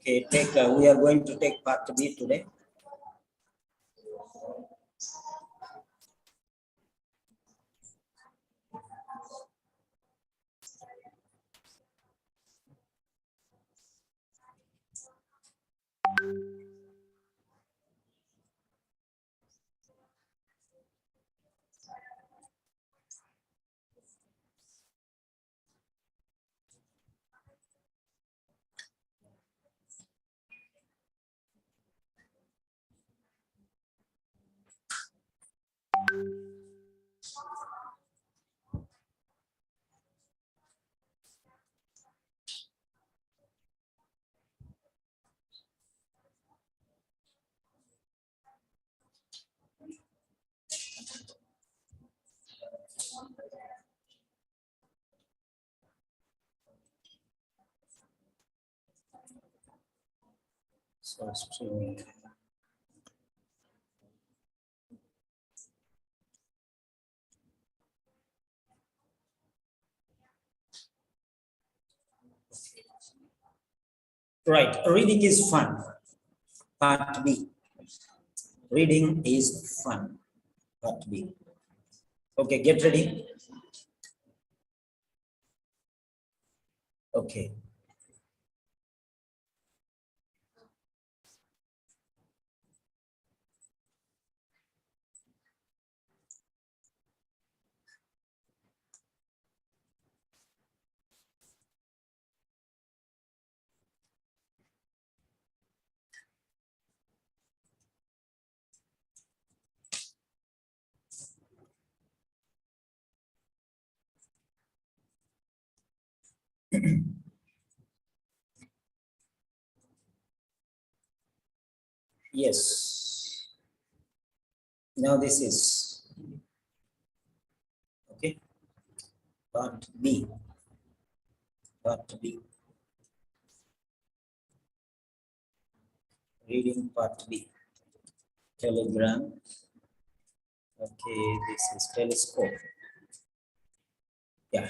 Okay, we are going to take part B today. So, right, reading is fun. Part B. Reading is fun. Part B. Okay, get ready. Okay. Yes. Now this is okay. Part B. Part B. Reading part B. Telegram. Okay, this is telescope. Yeah.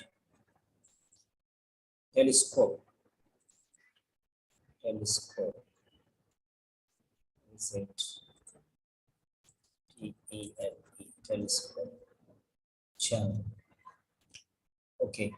Telescope. Telescope. Is it T-E-L-E? Telescope. Channel. Okay.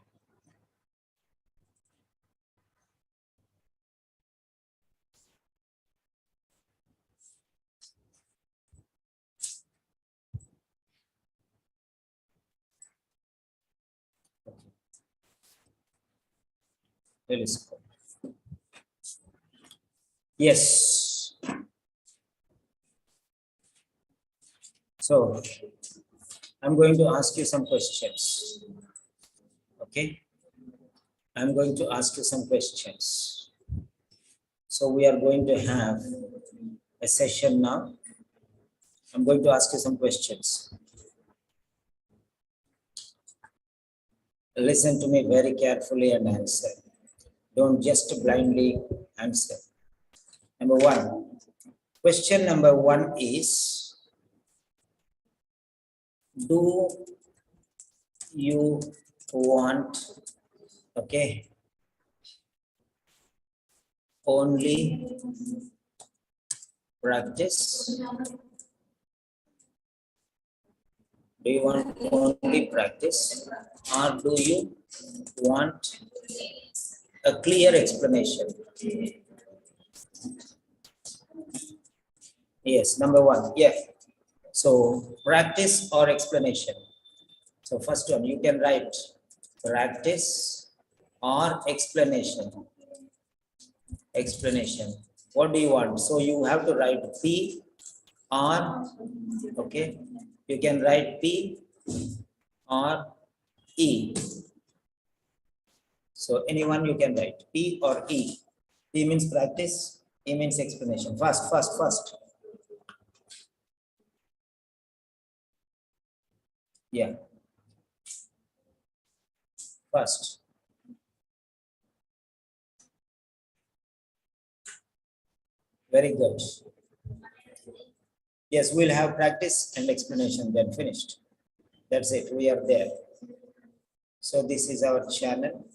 Telescope. Yes. So I'm going to ask you some questions. Okay. I'm going to ask you some questions. So we are going to have a session now. I'm going to ask you some questions. Listen to me very carefully and answer. Don't just blindly answer. Number one. Question number one is, do you want, okay, only practice? Do you want only practice, or do you want a clear explanation? Yes, number one. Yeah. So practice or explanation. So first one, you can write practice or explanation. Explanation. What do you want? So you have to write P or, okay, you can write P or E. So anyone you can write, P or E. P means practice, E means explanation. Fast, fast, fast. Yeah. Fast. Very good. Yes, we'll have practice and explanation, then finished. That's it. We are there. So this is our channel.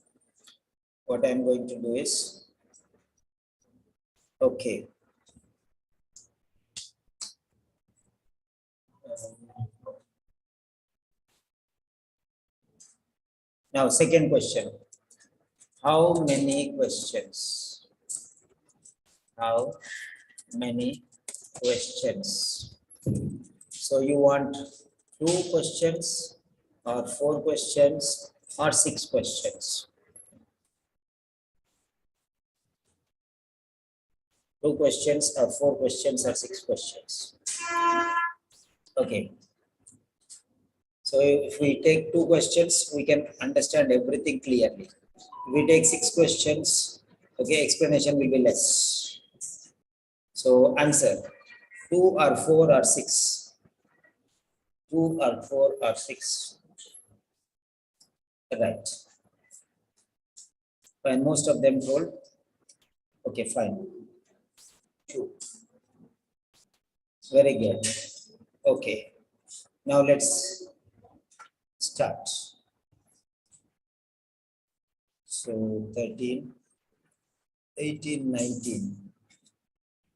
What I'm going to do is, okay. Now, second question. How many questions? How many questions? So you want 2 questions or 4 questions or 6 questions? 2 questions or 4 questions or 6 questions? Okay. So if we take 2 questions, we can understand everything clearly. If we take 6 questions, okay, explanation will be less. So answer, 2 or 4 or 6? 2 or 4 or 6? Right. And most of them told, okay, fine. 2. Very good. Okay. Now let's start. So 13, 18, 19.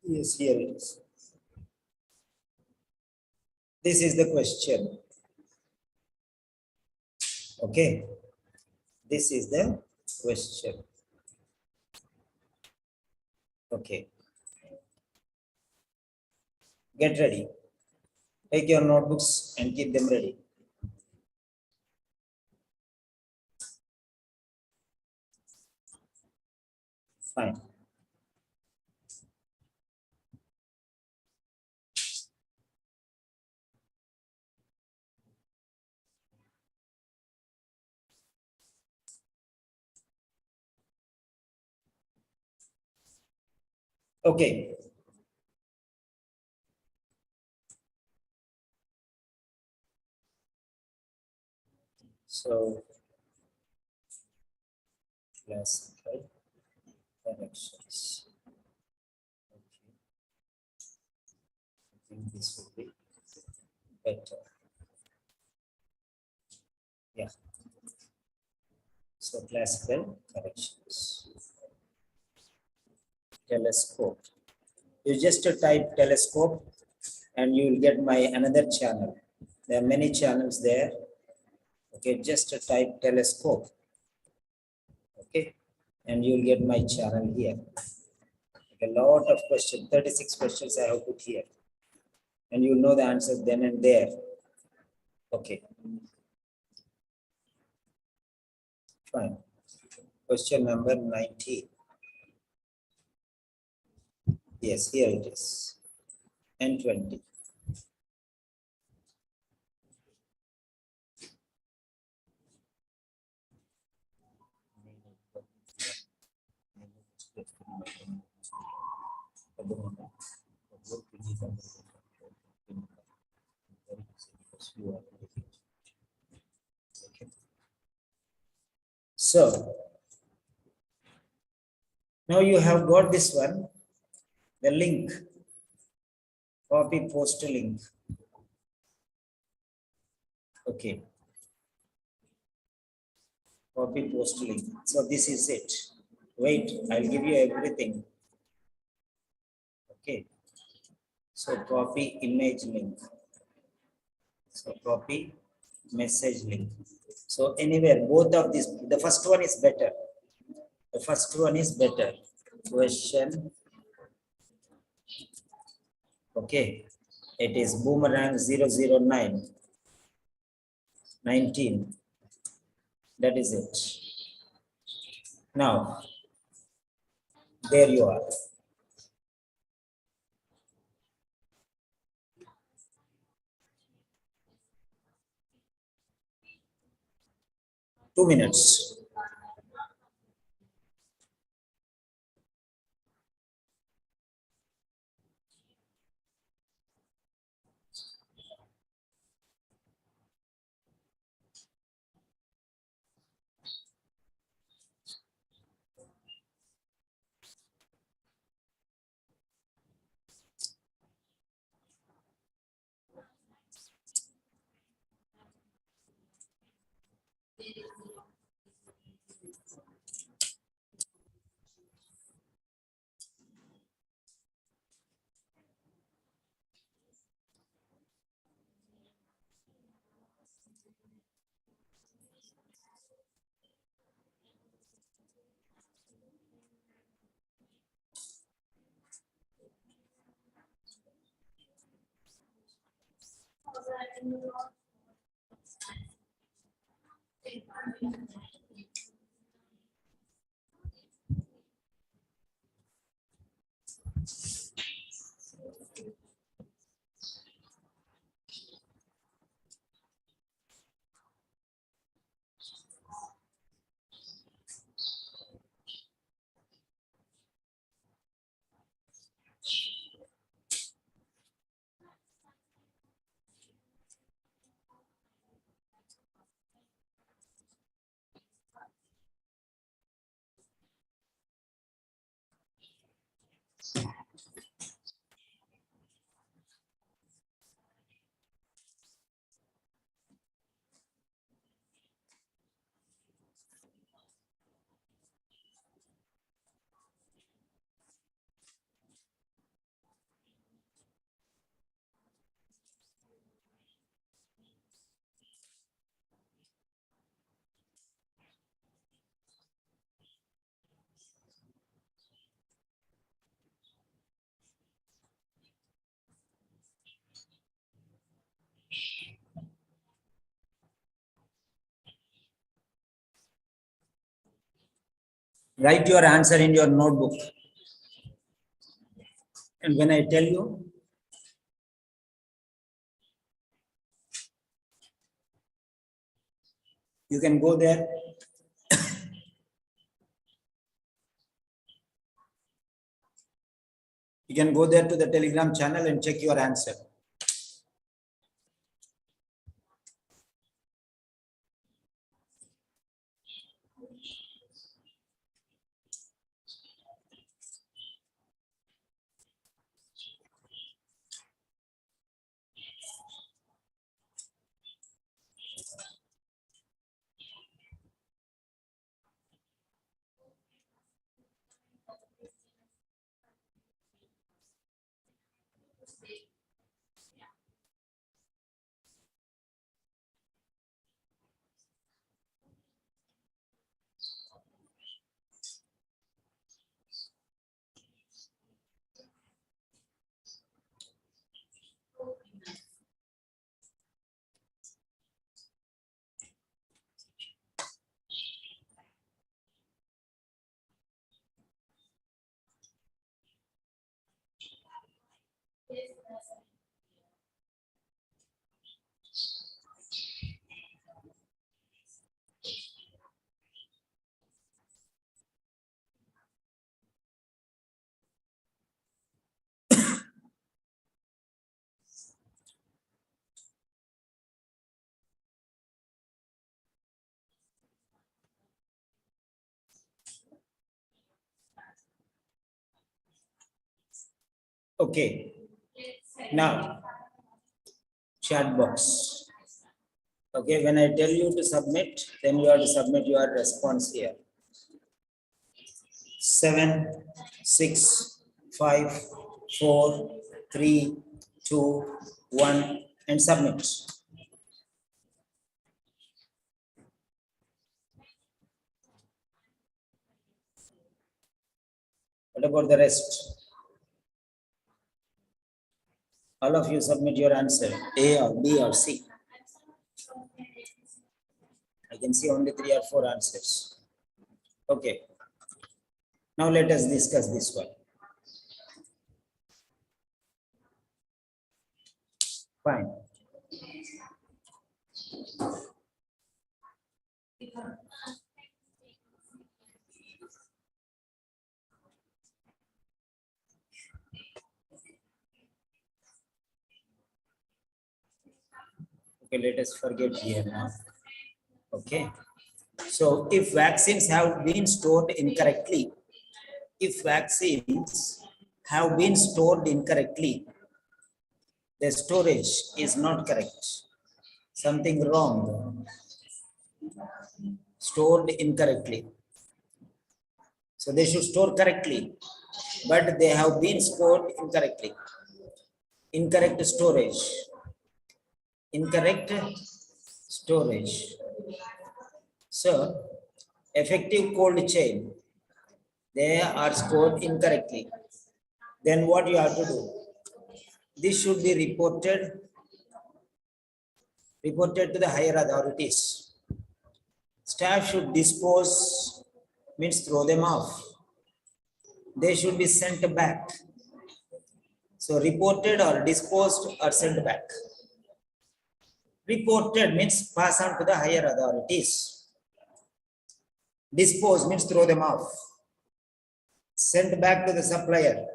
Yes, here it is. This is the question. Okay. This is the question. Okay. Get ready. Take your notebooks and keep them ready. Fine. Okay. So classical connections. Okay. I think this will be better. Yeah. So classical corrections. Telescope. You just type telescope and you will get my another channel. There are many channels there. Okay, just type telescope. Okay, and you will get my channel here. A lot of questions, 36 questions I have put here. And you know the answers then and there. Okay. Fine. Question number 19. Yes, here it is. And 20. Okay. So now you have got this one, the link, copy post link. Okay. Copy post link. So this is it. Wait, I'll give you everything. Okay. So copy image link. So copy message link. So anywhere, both of these, the first one is better. The first one is better. Question. Okay. It is boomerang 009. 19. That is it. Now, there you are. Two minutes. Write your answer in your notebook. And when I tell you, you can go there. You can go there to the Telegram channel and check your answer. Okay. Now, chat box. Okay, when I tell you to submit, then you have to submit your response here. 7, 6, 5, 4, 3, 2, 1, and submit. What about the rest? All of you submit your answer, A or B or C. I can see only 3 or 4 answers. Okay. Now let us discuss this one. Fine. Okay, let us forget here now. Okay. So if vaccines have been stored incorrectly, the storage is not correct. Something wrong. stored incorrectly. So they should store correctly, but they have been stored incorrectly. Incorrect storage. Incorrect storage. So effective cold chain, they are stored incorrectly. Then what you have to do? This should be reported to the higher authorities. Staff should dispose, means throw them off. They should be sent back. So reported or disposed or sent back. Reported means pass on to the higher authorities. Dispose means throw them off. Sent back to the supplier.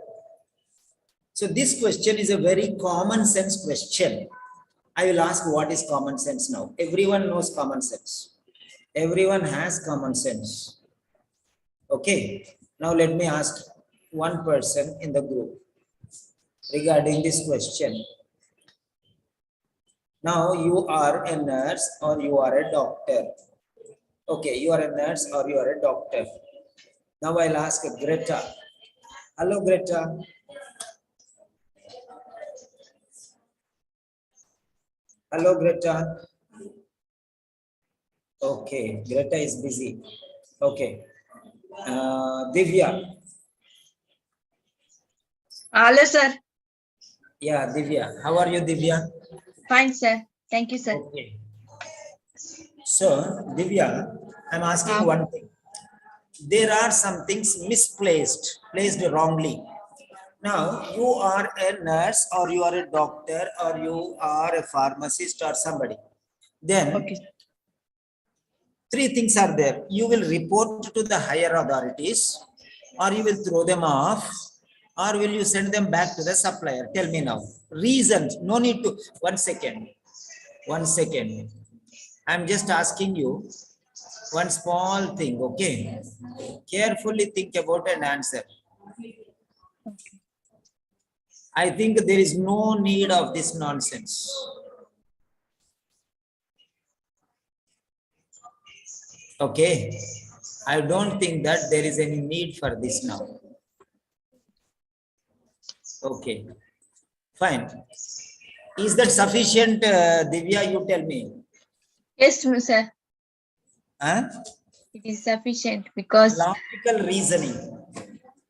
So this question is a very common sense question. I will ask what is common sense now. Everyone knows common sense. Everyone has common sense. Okay. Now let me ask one person in the group regarding this question. Now you are a nurse or you are a doctor. Okay, you are a nurse or you are a doctor. Now I'll ask Greta. Hello, Greta. Hello, Greta. Okay, Greta is busy. Okay. Divya. Hello, sir. Yeah, Divya. How are you, Divya? Fine, sir. Thank you, sir. Okay. So, Divya, I'm asking one thing. There are some things misplaced, placed wrongly. Now, you are a nurse or you are a doctor or you are a pharmacist or somebody. Then, Okay. three things are there. You will report to the higher authorities, or you will throw them off, or will you send them back to the supplier? Tell me now. Reasons. No need to. 1 second. 1 second. I'm just asking you one small thing, okay? Carefully think about an answer. I think there is no need of this nonsense. Okay? I don't think that there is any need for this now. Okay. Fine. Is that sufficient, Divya? You tell me. Yes, sir. Huh? It is sufficient because Logical reasoning,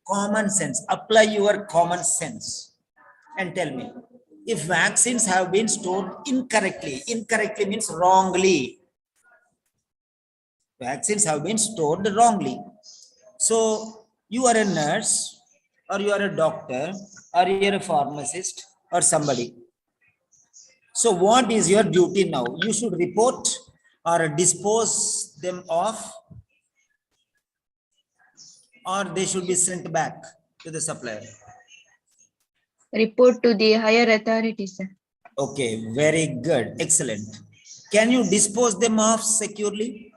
common sense. Apply your common sense and tell me. If vaccines have been stored incorrectly means wrongly. Vaccines have been stored wrongly. So you are a nurse or you are a doctor or you are a pharmacist or somebody. So what is your duty now? You should report or dispose them off, or they should be sent back to the supplier. report to the higher authorities, sir. Okay, very good. Excellent. Can you dispose them off securely?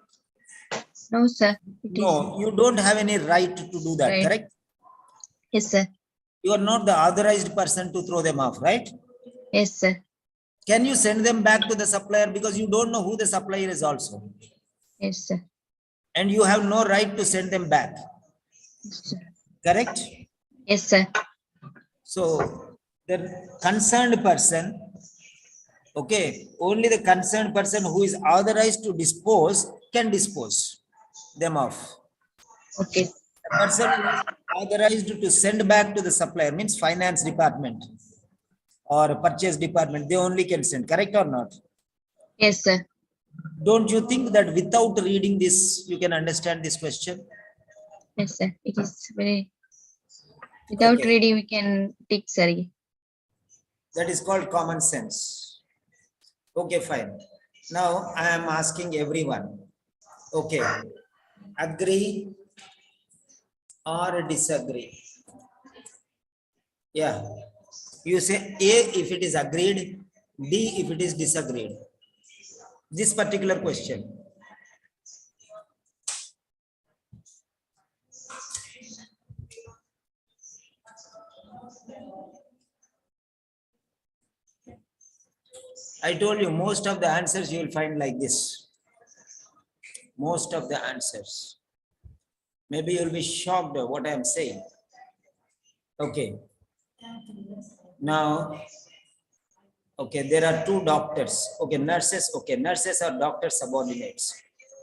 No, sir. No, you don't have any right to do that, Right. correct? Yes, sir. You are not the authorized person to throw them off, right? Yes, sir. Can you send them back to the supplier because you don't know who the supplier is also? Yes, sir. And you have no right to send them back, Yes, sir. correct? Yes, sir. So the concerned person, okay, only the concerned person who is authorized to dispose can dispose them off. Okay. The person who is authorized to send back to the supplier means finance department or purchase department, they only can send, correct or not? Yes, sir. Don't you think that without reading this, you can understand this question? Yes, sir. It is very. Without Okay. reading, we can take, sir. That is called common sense. Okay, fine. Now I am asking everyone. Okay. Agree or disagree? Yeah. You say A if it is agreed, D if it is disagreed. This particular question. I told you most of the answers you will find like this. most of the answers. Maybe you'll be shocked at what I am saying. Okay. Now, okay, there are two doctors. Okay, nurses. Okay, nurses are doctor subordinates.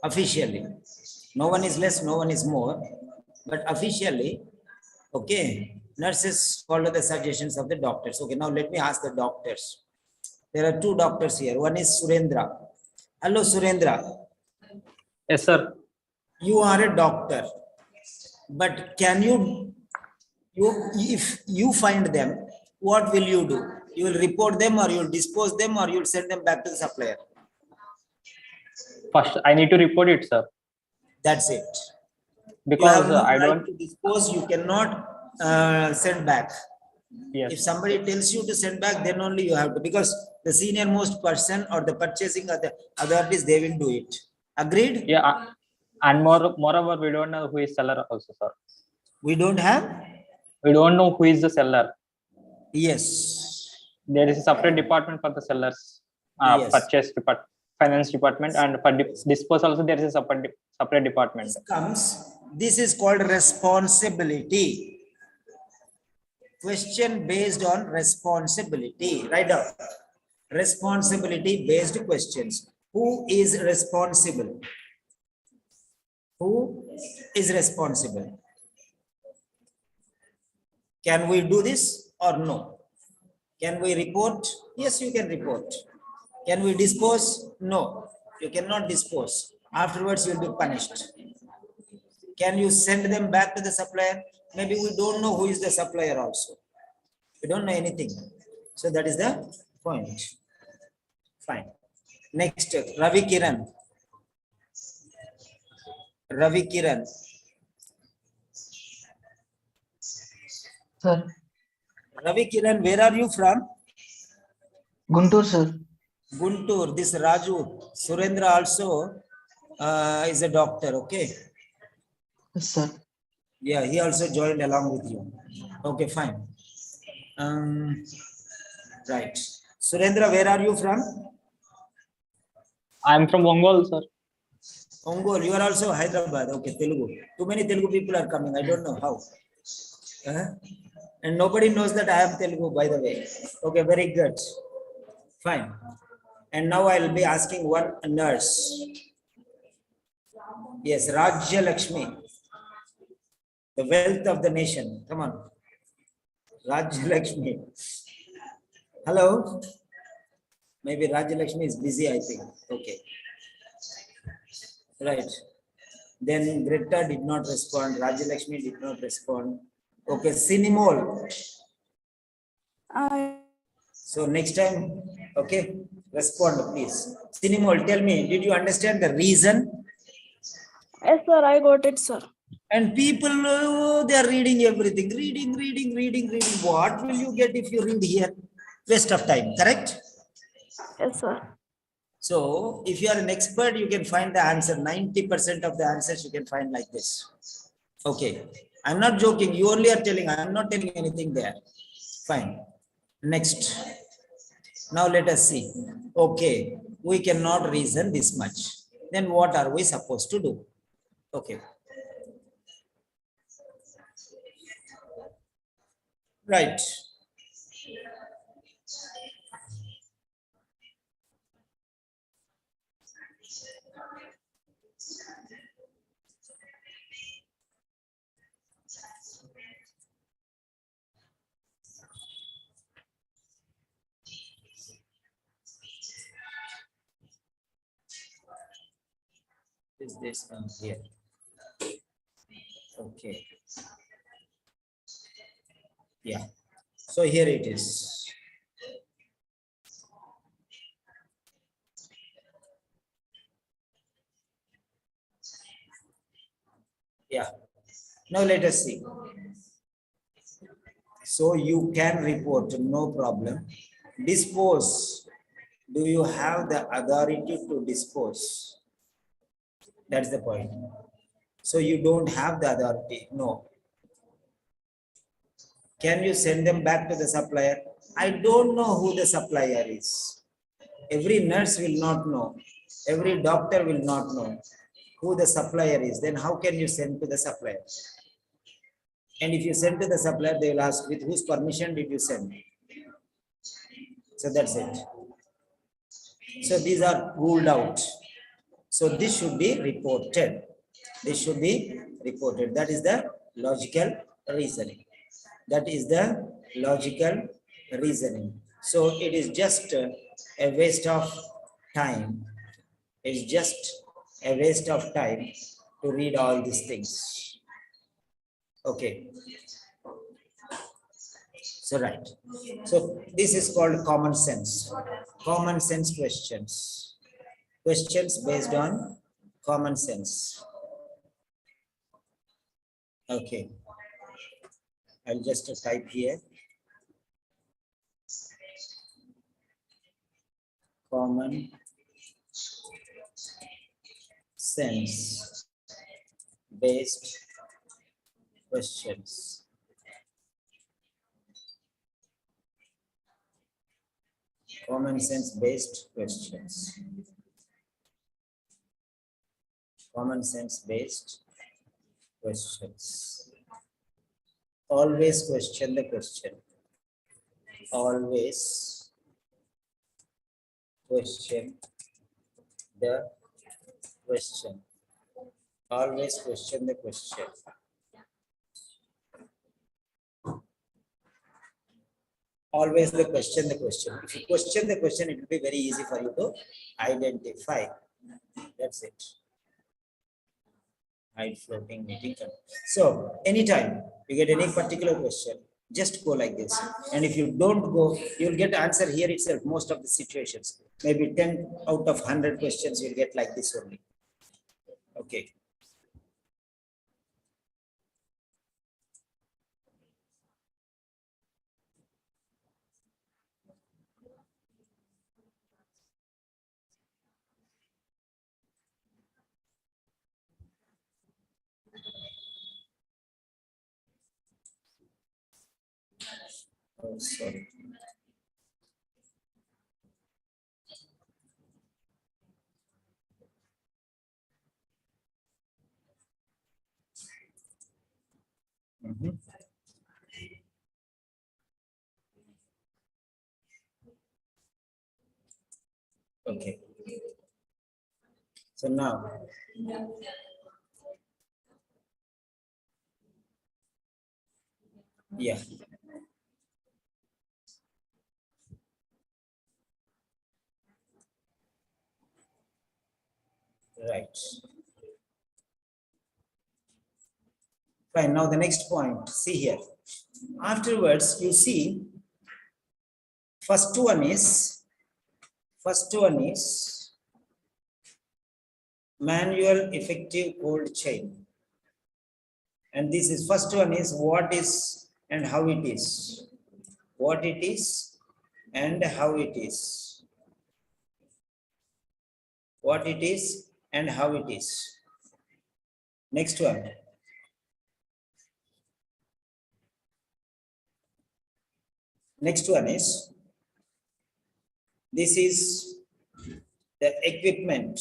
Officially, no one is less, no one is more. But officially, okay, nurses follow the suggestions of the doctors. Okay, now let me ask the doctors. There are two doctors here. One is Surendra. Hello, Surendra. Yes, sir. You are a doctor, but can you if you find them, what will you do? You will report them, or you will dispose them, or you will send them back to the supplier. First, I need to report it, sir, That's it. You because have no I right don't. to dispose. You cannot send back. If Yes. somebody tells you to send back, then only you have to, because the senior most person or the purchasing or the authorities, they will do it. Agreed? Yeah. And moreover, we don't know who is seller also, sir. We don't have? We don't know who is the seller. Yes. There is a separate department for the sellers, Yes. purchase department, finance department, and for dispose also there is a separate department. This is called responsibility. Question based on responsibility. Write down. Responsibility based questions. Who is responsible? Who is responsible? Can we do this or no? Can we report? Yes, you can report. Can we dispose? No, you cannot dispose. Afterwards, you'll be punished. Can you send them back to the supplier? Maybe we don't know who is the supplier also. We don't know anything. So that is the point. Fine. Next, Ravi Kiran. Ravi Kiran. Sir, Ravi Kiran, where are you from? Guntur, sir. Guntur. This Raju. Surendra also is a doctor. Okay. Yes, sir. Yeah, he also joined along with you. Okay, fine. Right. Surendra, where are you from? I am from Ongole, sir. Ongole. You are also Hyderabad. Okay, Telugu. Too many Telugu people are coming. I don't know how. And nobody knows that I am Telugu, by the way. Okay, very good. Fine. And now I will be asking one nurse. Yes, Rajya Lakshmi. The wealth of the nation. Come on. Rajya Lakshmi. Hello. Maybe Rajya Lakshmi is busy, I think. Okay. Right. Then Greta did not respond. Rajya Lakshmi did not respond. Okay, Sinimol. So next time, okay, respond please. Sinimol, tell me, did you understand the reason? Yes, sir, I got it, sir. And people, they are reading everything. Reading. What will you get if you read here? Waste of time, correct? Yes, sir. So if you are an expert, you can find the answer. 90% of the answers you can find like this. Okay. I'm not joking. You only are telling. I'm not telling anything there. Fine. Next. Now let us see. Okay. We cannot reason this much. Then what are we supposed to do? Okay. Right. Is this one here? Okay. Yeah. So here it is. Yeah. Now let us see. So you can report, no problem. Dispose. Do you have the authority to dispose? That's the point. So you don't have the authority. No. Can you send them back to the supplier? I don't know who the supplier is. Every nurse will not know. Every doctor will not know who the supplier is, then how can you send to the supplier? And if you send to the supplier, they will ask, with whose permission did you send? So that's it. So these are ruled out. So this should be reported. This should be reported. That is the logical reasoning. That is the logical reasoning. So it is just a waste of time. It's just a waste of time to read all these things. Okay. So right. So this is called common sense. Common sense questions. Questions based on common sense. Okay. I'll just type here. Common sense based questions. Common sense based questions. Common sense based questions. Always question the question. Always question the question. Always question the question. Always the question the question. If you question the question, it will be very easy for you to identify. That's it. Hide floating meeting. So anytime you get any particular question, just go like this. And if you don't go, you'll get answer here itself. Most of the situations, maybe 10 out of 100 questions, you'll get like this only. Okay. Oh, sorry. Mhm. Okay. So now, yeah. Right. Fine. Now the next point. See here. Afterwards, you see, first one is manual effective cold chain. And this is first one is what is and how it is. What it is and how it is. What it is and how it is. Next one. Next one is, this is the equipment.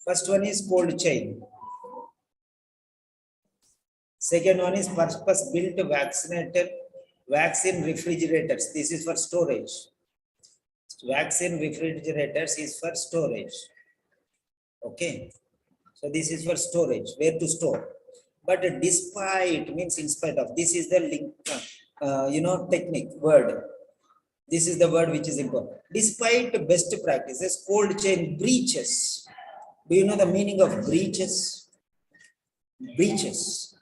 First one is cold chain. Second one is purpose built vaccine refrigerators. This is for storage. Vaccine refrigerators is for storage. Okay. So this is for storage, where to store. But despite means in spite of, this is the link, technique word. This is the word which is important. Despite best practices, cold chain breaches. Do you know the meaning of breaches? Breaches.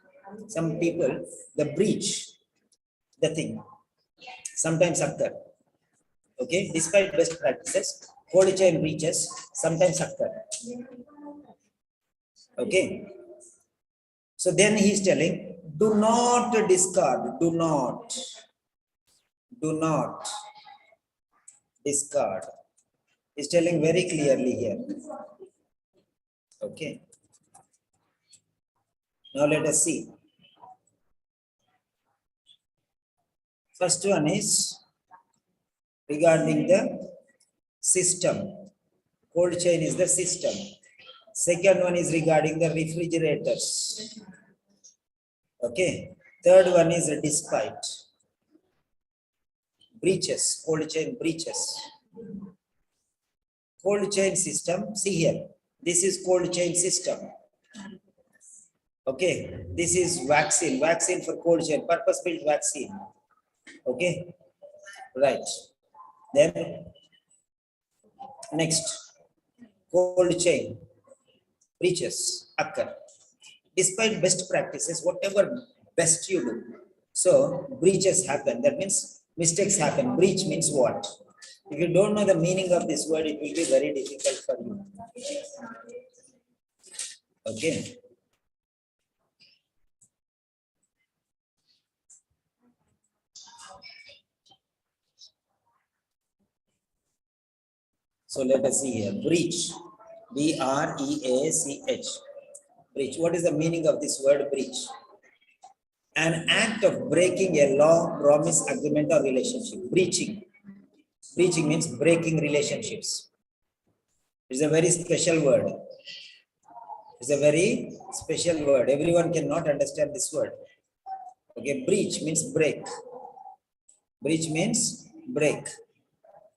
Some people, the breach, the thing, sometimes occur. Okay, despite best practices, cold chain breaches sometimes occur. Okay. So then he is telling, do not discard, do not discard. He's telling very clearly here. Okay. Now let us see. First one is regarding the system. Cold chain is the system. Second one is regarding the refrigerators. Okay. Third one is despite. Breaches, cold chain breaches. Cold chain system, see here. This is cold chain system. Okay. This is vaccine for cold chain, purpose-built vaccine. Okay. Right. Then next, cold chain breaches occur. Despite best practices, whatever best you do. So breaches happen. That means mistakes happen. Breach means what? If you don't know the meaning of this word, it will be very difficult for you. Okay. So let us see here. Breach. B-R-E-A-C-H. Breach. What is the meaning of this word breach? An act of breaking a law, promise, agreement, or relationship. Breaching. Breaching means breaking relationships. It's a very special word. It's a very special word. Everyone cannot understand this word. Okay, breach means break. Breach means break.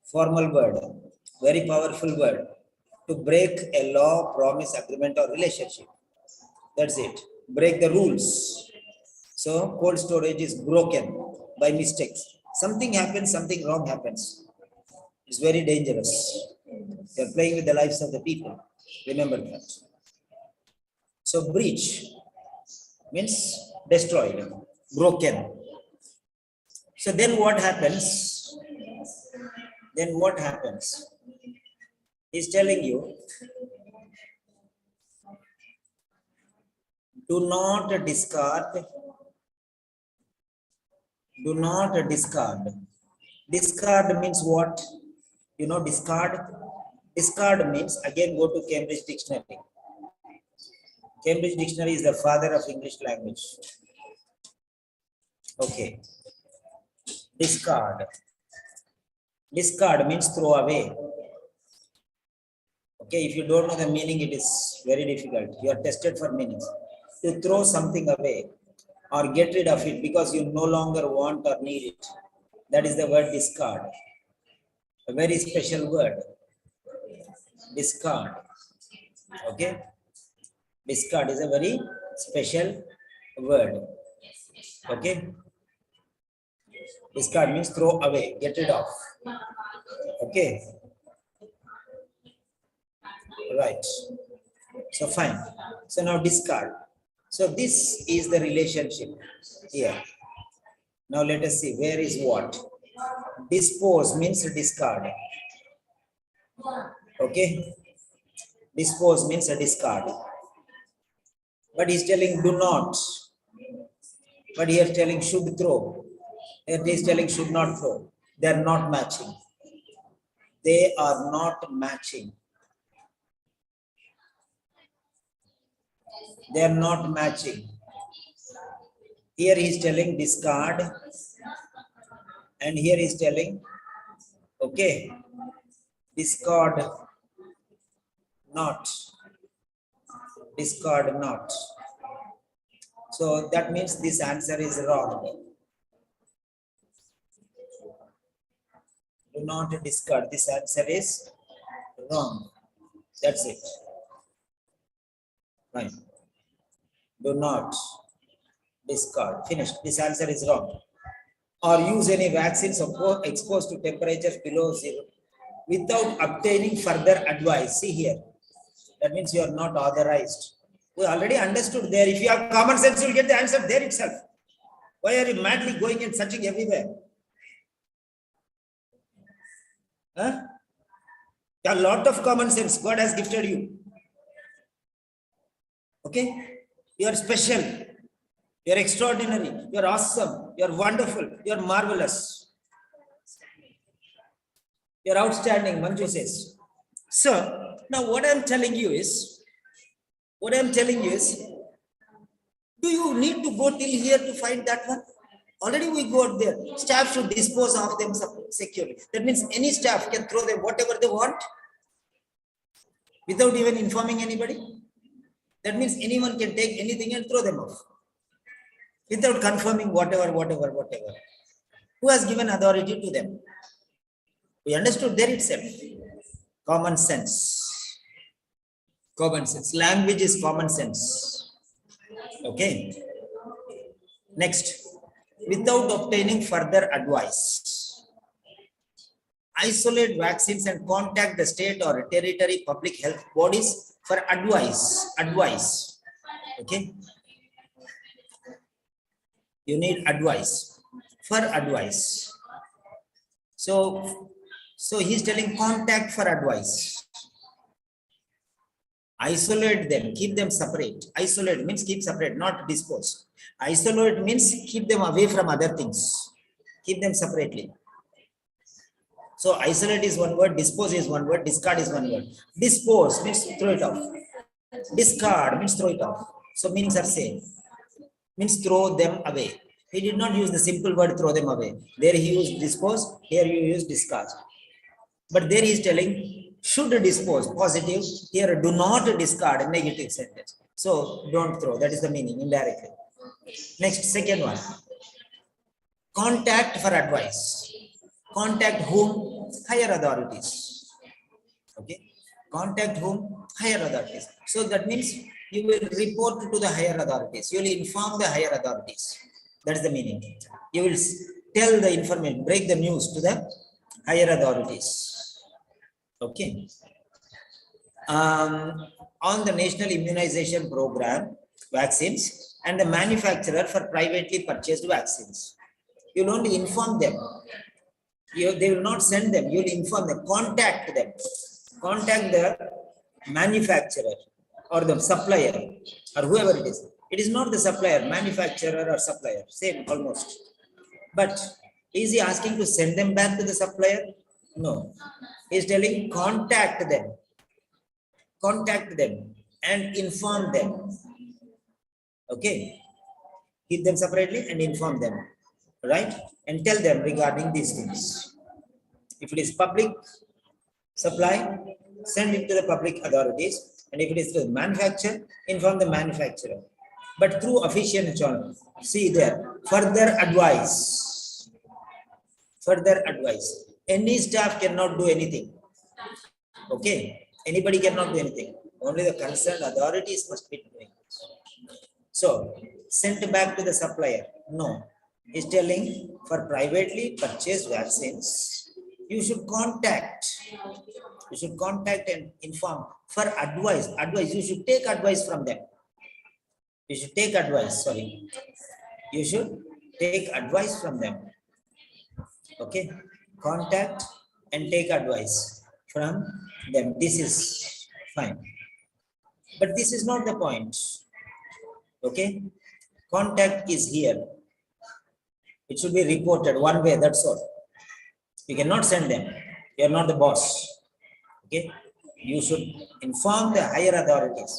Formal word. Very powerful word. To break a law, promise, agreement, or relationship. That's it. Break the rules. So cold storage is broken by mistakes. Something happens, something wrong happens. It's very dangerous. You're playing with the lives of the people. Remember that. So breach means destroyed, broken. So then what happens? Then what happens? He's telling you, do not discard. Do not discard. Discard means what? You know, discard. Discard means, again, go to Cambridge Dictionary. Cambridge Dictionary is the father of English language. Okay. Discard. Discard means throw away. Okay, if you don't know the meaning, it is very difficult. You are tested for meanings. To throw something away or get rid of it because you no longer want or need it. That is the word discard. A very special word. Discard. Okay. Discard is a very special word. Okay. Discard means throw away, get rid of. Okay. Right. So fine. So now discard. So this is the relationship here. Now let us see where is what. Dispose means discard. Okay. Dispose means a discard. But he's telling do not. But here telling should throw. Here he is telling should not throw. They are not matching. They are not matching. They are not matching. Here he is telling discard. And here he is telling, okay, discard not. Discard not. So that means this answer is wrong. Do not discard. This answer is wrong. That's it. Fine. Do not discard. Finished. This answer is wrong. Or use any vaccines exposed to temperatures below 0 without obtaining further advice. See here. That means you are not authorized. We already understood there. If you have common sense, you will get the answer there itself. Why are you madly going and searching everywhere? Huh? A lot of common sense God has gifted you. Okay? You are special. You are extraordinary. You are awesome. You are wonderful. You are marvelous. You are outstanding, Manju says. So, now what I am telling you is, do you need to go till here to find that one? Already we go out there. Staff should dispose of them securely. That means any staff can throw them whatever they want. without even informing anybody. That means anyone can take anything and throw them off without confirming whatever. Who has given authority to them? We understood there itself. Common sense. Common sense. Language is common sense. Okay. Next, without obtaining further advice, isolate vaccines and contact the state or territory public health bodies for advice. Okay. You need advice. For advice. So he's telling contact for advice. Isolate them, keep them separate. Isolate means keep separate, not dispose. Isolate means keep them away from other things. Keep them separately. So isolate is one word, dispose is one word, discard is one word. Dispose means throw it off. Discard means throw it off. So meanings are same. Means throw them away. He did not use the simple word throw them away. There he used dispose, here you use discard. But there he is telling should dispose, positive. Here do not discard, negative sentence. So don't throw, that is the meaning indirectly. Next, second one. Contact for advice. Contact whom? Higher authorities. Okay. Contact whom? Higher authorities. So that means you will report to the higher authorities. You will inform the higher authorities. That is the meaning. You will tell the information, break the news to the higher authorities. Okay. On the national immunization program, vaccines, and the manufacturer for privately purchased vaccines. You will only inform them. They will not send them. You will inform them. Contact them. Contact the manufacturer or the supplier or whoever it is. It is not the supplier, manufacturer or supplier. Same almost. But is he asking to send them back to the supplier? No. He is telling contact them. Contact them and inform them. Okay. Keep them separately and inform them. Right? And tell them regarding these things. If it is public supply, send it to the public authorities. And if it is to the manufacturer, inform the manufacturer. But through official channel. See there. Further advice. Further advice. Any staff cannot do anything. Okay. Anybody cannot do anything. Only the concerned authorities must be doing it. So, sent back to the supplier. No. He's telling for privately purchased vaccines, you should contact. You should contact and inform for advice. Advice. You should take advice from them. You should take advice. Sorry. You should take advice from them. Okay. Contact and take advice from them. This is fine. But this is not the point. Okay. Contact is here. It should be reported one way, that's all. You cannot send them. You are not the boss. Okay. You should inform the higher authorities.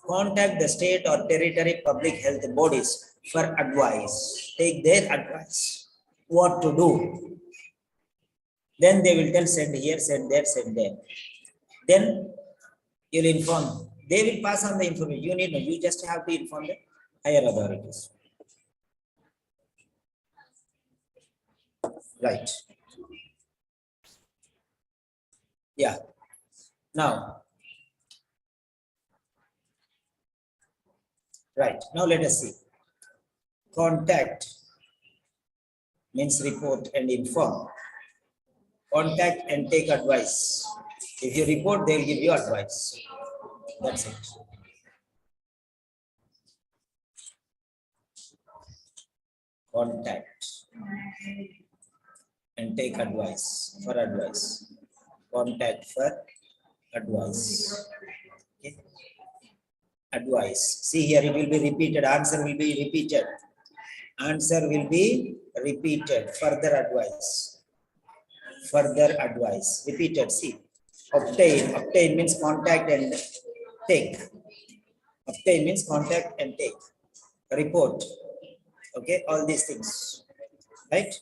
Contact the state or territory public health bodies for advice. Take their advice. What to do. Then they will tell send here, send there, send there. Then you'll inform. They will pass on the information. You need no. You just have to inform the higher authorities. Right. Yeah. Now. Right. Now let us see. Contact means report and inform. Contact and take advice. If you report, they will give you advice. That's it. Contact and take advice for advice. Contact for advice. Okay. Advice. See here, it will be repeated. Answer will be repeated. Answer will be repeated. Further advice. Further advice. Repeated. See. Obtain. Obtain means contact and take. Obtain means contact and take. Report. Okay. All these things. Right.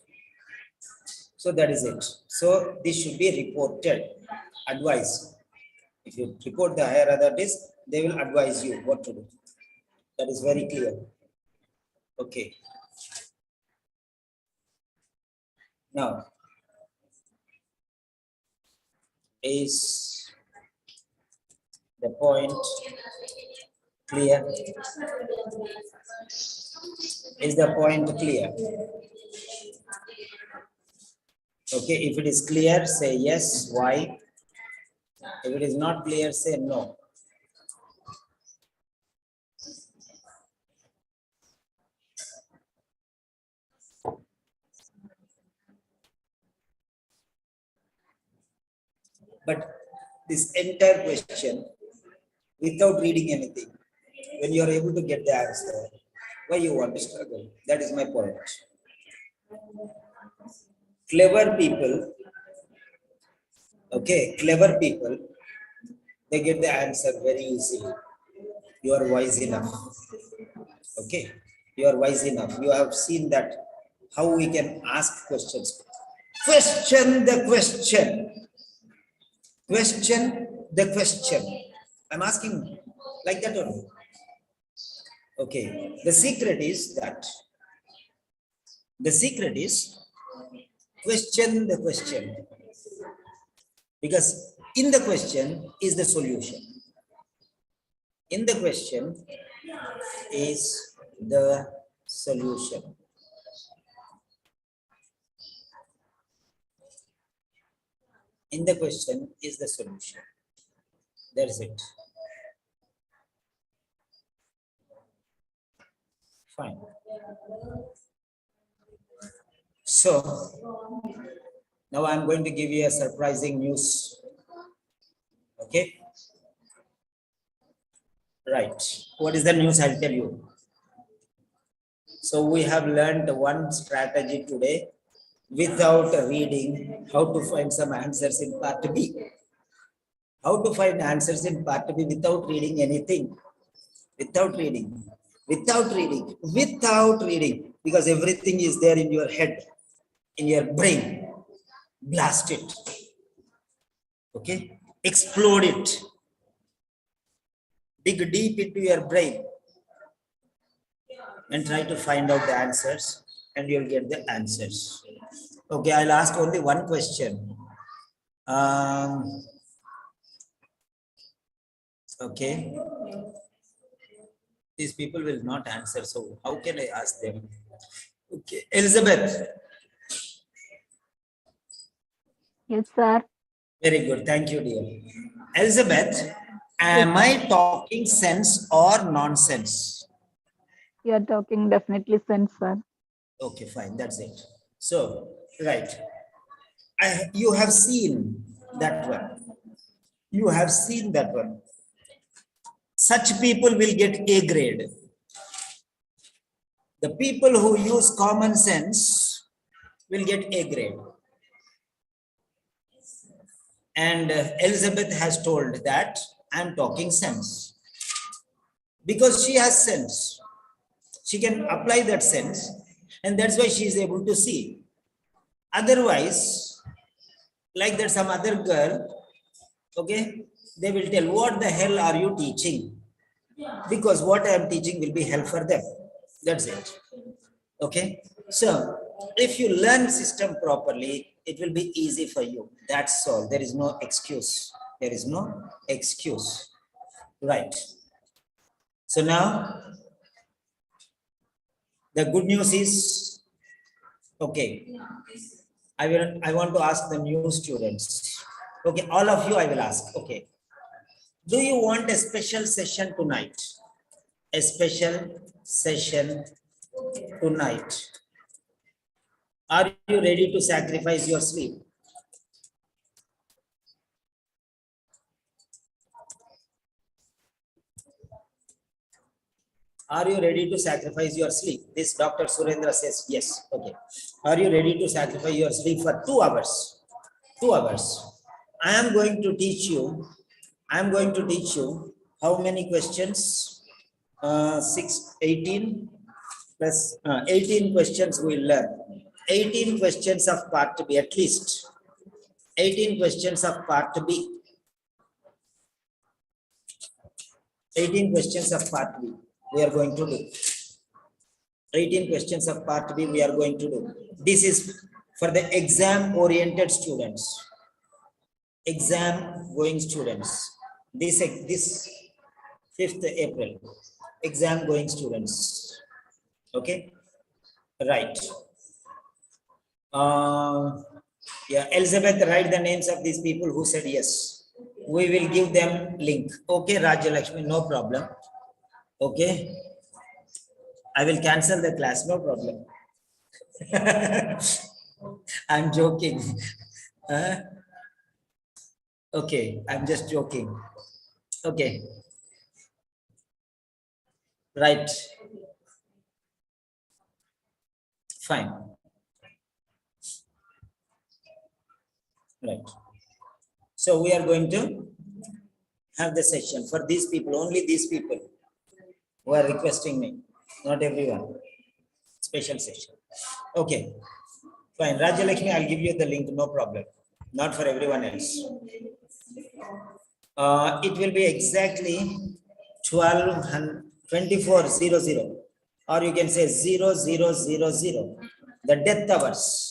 So that is it. So this should be reported. Advice. If you report the higher authorities, they will advise you what to do. That is very clear. Okay. Now, is the point clear? Is the point clear? Okay, if it is clear, say yes. Why? If it is not clear, say no. But this entire question, without reading anything, when you are able to get the answer, why you want to struggle? That is my point. Clever people, okay, clever people, they get the answer very easily. You are wise enough. Okay, you are wise enough. You have seen that how we can ask questions. Question the question. Question the question. I'm asking like that only. Okay, the secret is that. The secret is question the question. Because in the question is the solution. In the question is the solution. In the question is the solution. That's it. Fine. So now I'm going to give you a surprising news. Okay. Right. What is the news? I'll tell you. So we have learned one strategy today without reading how to find some answers in part B. How to find answers in part B without reading anything. Without reading. Without reading. Without reading. Because everything is there in your head, in your brain. Blast it. Okay. Explode it. Dig deep into your brain and try to find out the answers, and you'll get the answers. Okay, I'll ask only one question. Okay. These people will not answer, so how can I ask them? Okay, Elizabeth. Yes, sir. Very good, thank you, dear. Elizabeth, am I talking sense or nonsense? You are talking definitely sense, sir. Okay, fine, that's it. So, right. You have seen that one. You have seen that one. Such people will get A grade. The people who use common sense will get A grade. And Elizabeth has told that I'm talking sense. Because she has sense. She can apply that sense, and that's why she is able to see. Otherwise, like that some other girl, okay, they will tell, what the hell are you teaching? Because what I am teaching will be hell for them. That's it. Okay. So if you learn system properly, it will be easy for you. That's all. There is no excuse. There is no excuse. Right. So now, the good news is, okay, I want to ask the new students. Okay, all of you I will ask. Okay. Do you want a special session tonight? A special session tonight. Are you ready to sacrifice your sleep? Are you ready to sacrifice your sleep? This Dr. Surendra says yes. Okay. Are you ready to sacrifice your sleep for 2 hours? 2 hours. I am going to teach you. I am going to teach you how many questions? 18 plus 18 questions we will learn. 18 questions of part B, at least 18 questions of part B. 18 questions of part B we are going to do. 18 questions of part B we are going to do. This is for the exam oriented students, exam going students. This 5th April, exam going students. Okay, right. Yeah, Elizabeth, write the names of these people who said yes. We will give them link. Okay, Raja Lakshmi, no problem. Okay, I will cancel the class, no problem. I'm joking. Huh? Okay, I'm just joking. Okay, right. Fine. Right. So we are going to have the session for these people, only these people who are requesting me, not everyone. Special session. Okay, fine. Rajalakshmi, I'll give you the link, no problem. Not for everyone else. It will be exactly 24:00, or you can say 00:00, the death hours.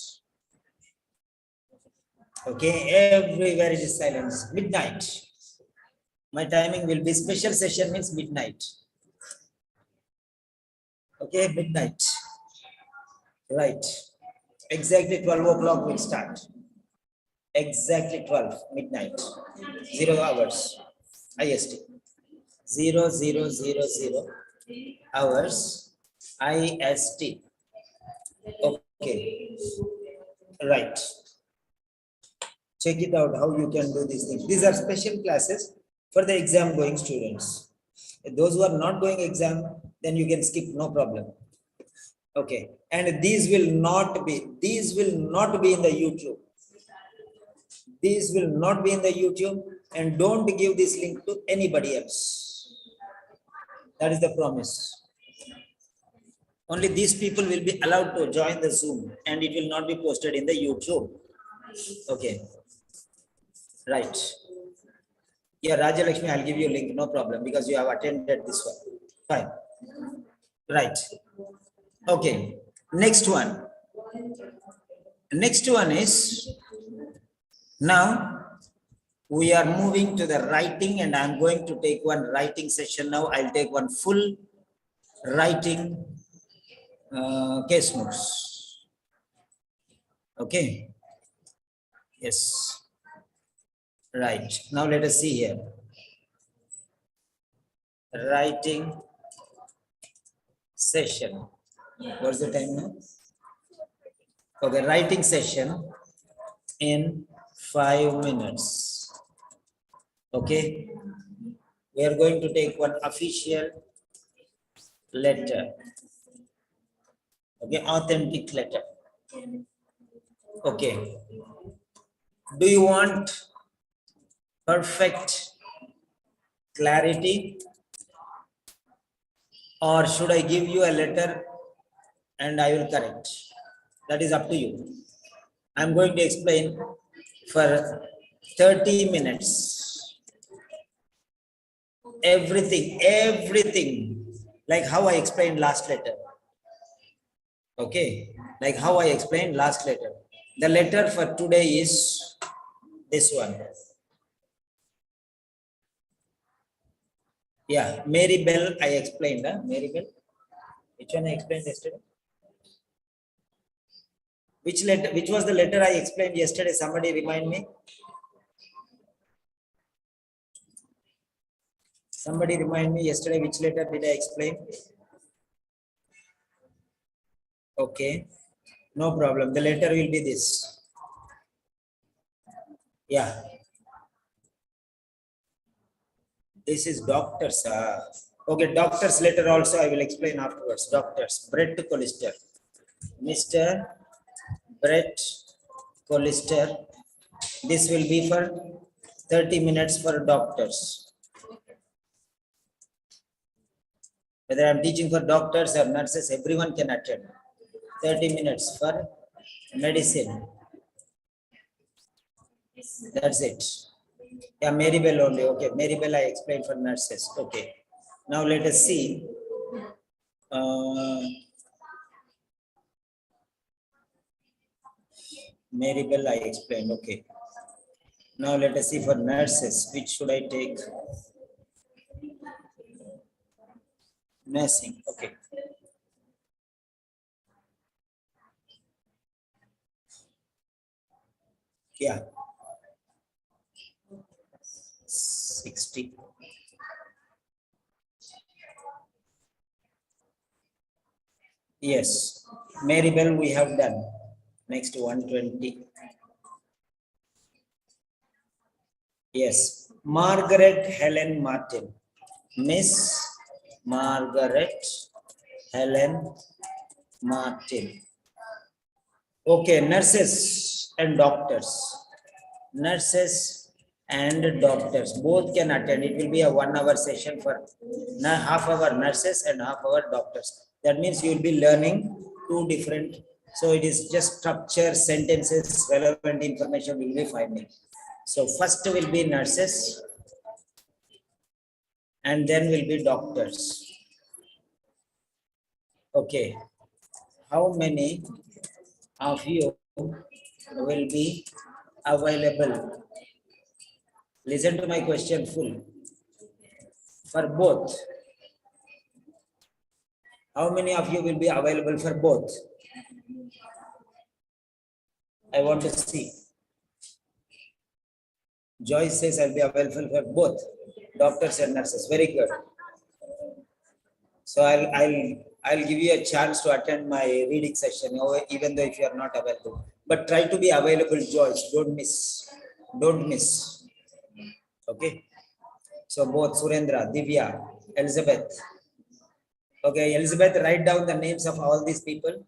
Okay, everywhere it is silence. Midnight. My timing will be special session means midnight. Okay, midnight. Right. Exactly 12 o'clock will start. Exactly 12 midnight. 0 hours. IST. 00:00 hours. IST. Okay. Right. Check it out how you can do these things. These are special classes for the exam going students. Those who are not going exam, then you can skip, no problem. Okay, and these will not be in the YouTube. These will not be in the YouTube, and don't give this link to anybody else. That is the promise. Only these people will be allowed to join the Zoom, and it will not be posted in the YouTube. Okay. Right. Yeah, Rajalakshmi, I'll give you a link, no problem, because you have attended this one. Fine. Right. Okay. Next one. Next one is, now we are moving to the writing, and I'm going to take one writing session now. I'll take one full writing case notes. Okay. Yes. Right. Now let us see here. Writing session. What's the time now? Okay, writing session in 5 minutes. Okay. We are going to take one official letter. Okay, authentic letter. Okay. Do you want perfect clarity, or should I give you a letter and I will correct? That is up to you. I'm going to explain for 30 minutes. Everything, like how I explained last letter. Okay, like how I explained last letter. The letter for today is this one. Yeah, Mary Bell, I explained. Mary Bell. Which one I explained yesterday? Which letter? Which was the letter I explained yesterday? Somebody remind me. Somebody remind me yesterday which letter did I explain? Okay, no problem. The letter will be this. Yeah. This is doctors. Okay, doctor's letter also I will explain afterwards. Doctors, Brett Collister. Mr. Brett Collister. This will be for 30 minutes for doctors. Whether I'm teaching for doctors or nurses, everyone can attend. 30 minutes for medicine. That's it. Yeah, Mary Bell only. Okay, Mary Bell I explained for nurses. Okay. Now let us see. Maribel, I explained. Okay. Now let us see for nurses. Which should I take? Nursing. Okay. Yeah. 60. Yes. Maribel, we have done. Next 120. Yes. Margaret Helen Martin. Miss Margaret Helen Martin. Okay, nurses and doctors. Nurses and doctors both can attend. It will be a 1 hour session for half hour nurses and half hour doctors. That means you will be learning two different. So it is just structure, sentences, relevant information will be finding. So first will be nurses and then will be doctors. Okay. How many of you will be available? Listen to my question full. For both. How many of you will be available for both? I want to see. Joyce says I'll be available for both doctors and nurses. Very good. So I'll give you a chance to attend my reading session, even though if you are not available. But try to be available, Joyce. Don't miss. Don't miss. Okay. So both Surendra, Divya, Elizabeth. Okay, Elizabeth, write down the names of all these people.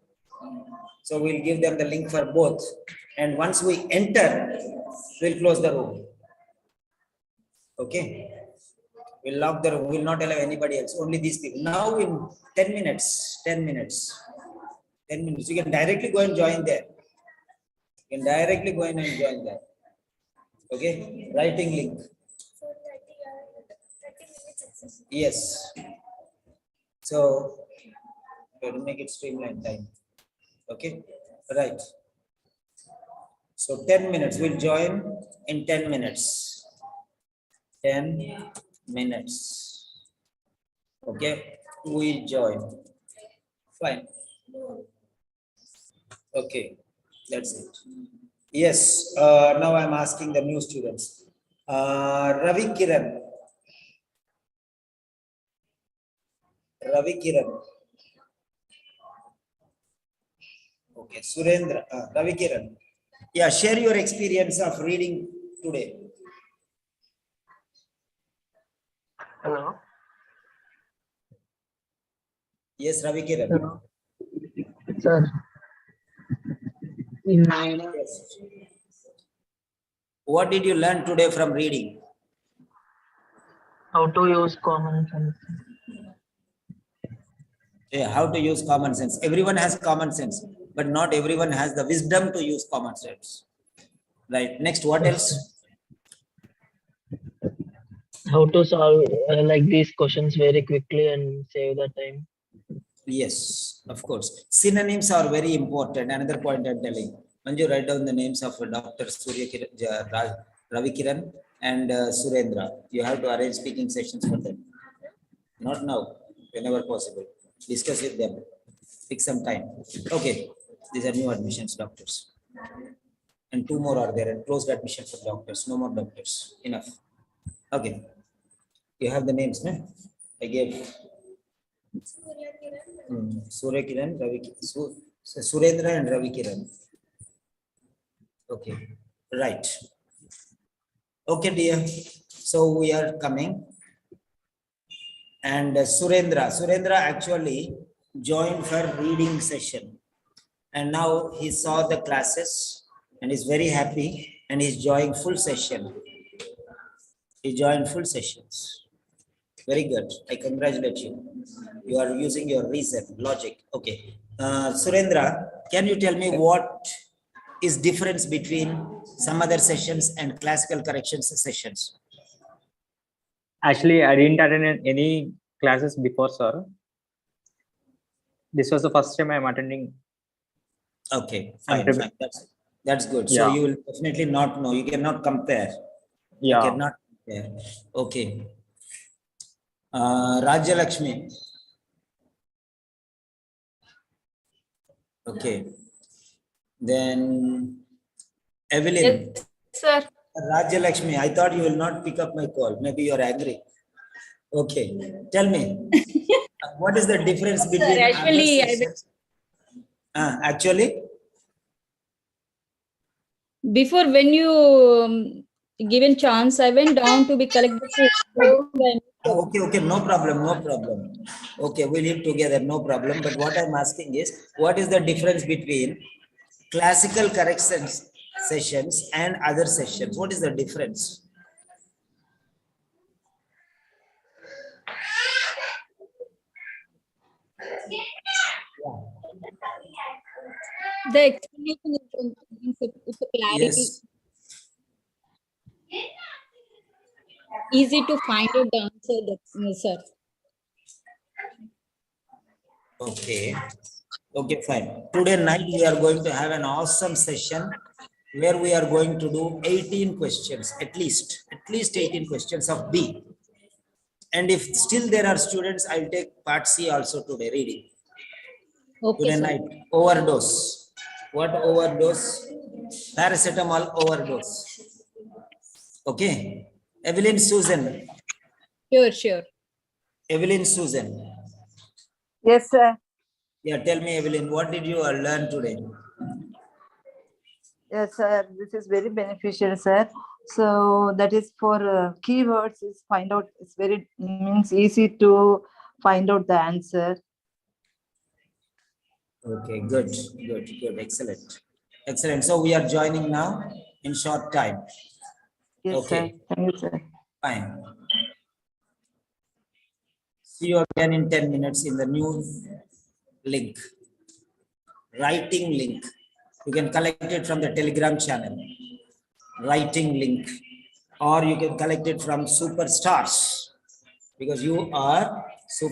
So we'll give them the link for both. And once we enter, we'll close the room. Okay. We'll lock the room. We'll not allow anybody else. Only these people. Now in 10 minutes, 10 minutes, 10 minutes. You can directly go and join there. You can directly go in and join there. Okay. Writing link. Yes. So we'll make it streamline time. Okay. Right. So 10 minutes. We'll join in 10 minutes. 10 minutes. Okay. We join. Fine. Okay. That's it. Yes. Now I'm asking the new students. Ravi Kiran. Ravi Kiran. Okay, Surendra, Ravi Kiran. Yeah, share your experience of reading today. Hello. Yes, Ravi Kiran. Hello. Sir. In my Yes. What did you learn today from reading? how to use common sense. Yeah, how to use common sense. Everyone has common sense, but not everyone has the wisdom to use common sense. Right. Next, what else? How to solve like these questions very quickly and save the time. Yes, of course. Synonyms are very important. Another point I'm telling. Manju, write down the names of Dr. Ravi Kiran and Surendra. You have to arrange speaking sessions for them. Not now, whenever possible. Discuss with them. Fix some time. Okay. These are new admissions, doctors. And 2 more are there. And closed admission for doctors. No more doctors. Enough. Okay. You have the names, no? I gave. Surya Kiran, Surendra and Ravi Kiran. Okay. Right. Okay, dear. So we are coming. And Surendra actually joined for reading session. And now he saw the classes and is very happy and he's joining full session. He joined full sessions. Very good. I congratulate you. You are using your reason, logic. Okay. Surendra, can you tell me what is difference between some other sessions and classical corrections sessions? Actually, I didn't attend any classes before, sir. This was the first time I'm attending. Okay, I'm fine, fine. That's good. So Yeah. you will definitely not know. You cannot compare. You Yeah. cannot compare. Okay. Rajya Lakshmi. Okay. Then Evelyn. Yes, sir. Rajya Lakshmi, I thought you will not pick up my call. Maybe you're angry. Okay. Tell me, what is the difference between other actually, sessions? Actually, before when you given chance, I went down to be collected. okay, okay, no problem, no problem. Okay, we live together, no problem. But what I'm asking is, what is the difference between classical corrections sessions and other sessions? What is the difference? The explanation is a clarity, Yes. easy to find out the answer. Sir. Okay. Okay, fine. Today night we are going to have an awesome session where we are going to do 18 questions, at least 18 questions of B. And if still there are students, I'll take part C also today, reading. Okay, Today sir. night, overdose. What overdose? Paracetamol overdose. Okay. Evelyn Susan. Sure. Evelyn Susan. Yes, sir. Yeah, tell me, Evelyn, what did you learn today? Yes, sir. This is very beneficial, sir. So that is for keywords is find out. It's very means easy to find out the answer. Okay, good. Excellent. Excellent. So we are joining now in short time. Yes, Okay, sir. Thank you, sir. fine. See you again in 10 minutes in the new link, writing link. You can collect it from the Telegram channel, writing link, or you can collect it from Superstars because you are super.